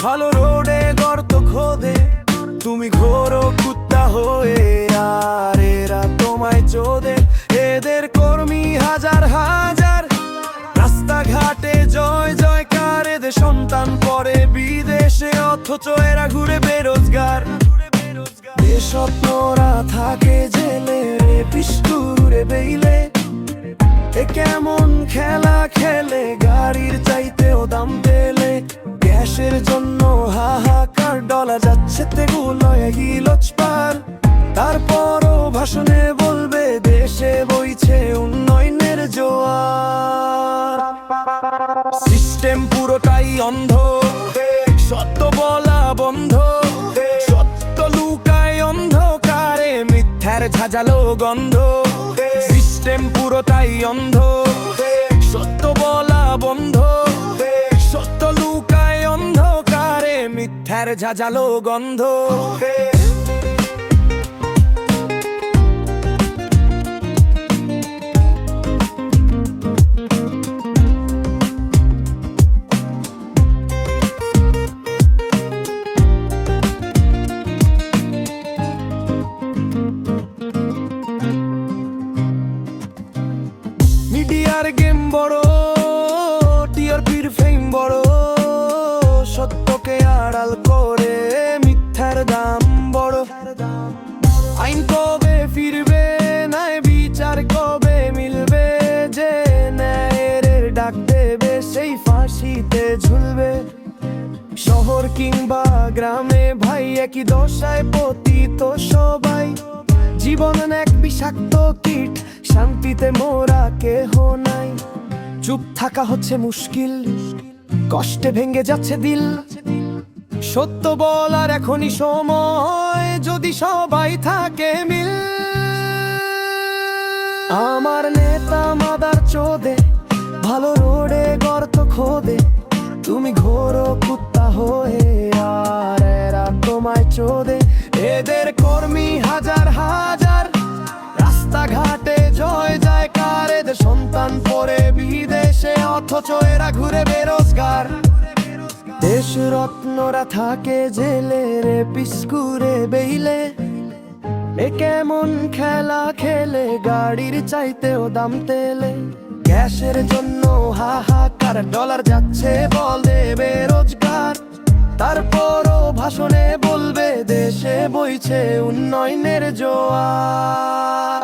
ভালো রোডে গর্ত খোদে, তুমি ঘোরো কুত্তা হয়ে, আর এরা তোমায় চোদে। এদের কর্মী হাজার হাজার, রাস্তাঘাটে জয় জয়কার, এদের সন্তান পড়ে বিদেশে, অথচ এরা ঘুরে বেরোজগার। স্বপ্নরা থাকে জেলে, পিস্তুরে বেইলে, এ কেমন খেলা খেলে, গাড়ির চাইতেও দাম পেলে। গ্যাসের জন্য হাহাকার, ডলার যাচ্ছে তেগুলোয় হিলচ পার। তারপরও ভাষণে বলবে দেশে বইছে উন্নয়নের জোয়ার। সিস্টেম পুরোটাই অন্ধ, সত্য বলা বন্ধ, সত্য লুকায় অন্ধকারে, মিথ্যার ঝাঁঝালো গন্ধ। সিস্টেম পুরোটাই অন্ধ, সত্য বলা বন্ধ, সত্য লুকায় অন্ধকারে, মিথ্যার ঝাঁঝালো গন্ধ। মিডিয়ার গেম বড়, টিআরপির ফেম বড়, সত্যকে আড়াল করে মিথ্যার দাম বড়। আইন কবে ফিরবে, ন্যায় বিচার কবে মিলবে, যে ন্যায়ের ডাক দেবে সেই ফাঁসিতে ঝুলবে। শহর কিংবা গ্রামে ভাই একই দশায় পতিত সবাই, জীবন এক বিষাক্ত কীট, শান্তিতে মোরা কেহ নাই। চুপ থাকা হচ্ছে মুশকিল, কষ্টে ভেঙে যাচ্ছে দিল। সত্য বলার এখনই সময়, যদি সবাই থাকে মিল। আমার নেতা মাদার চোদে, ভালো রোডে গর্ত খোদে, তুমি ঘোরো কুত্তা হয়ে, আর এরা তোমায় চোদে। এদের কর্মী হাজার হাজার, রাস্তাঘাটে জয় জয়কার, এদের সন্তান পড়ে বিদেশে, অথচ এরা ঘুরে বেরোজগার। দেশ রত্নরা থাকে জেলে, রে পিস্কুরে বেইলে, এ কেমন খেলা খেলে, গাড়ির চাইতেও দাম তেলে। গ্যাসের জন্য হাহাকার, ডলার যাচ্ছে বলে বেরোজগার। তারপরও ভাষণে বলবে দেশে বইছে উন্নয়নের জোয়ার।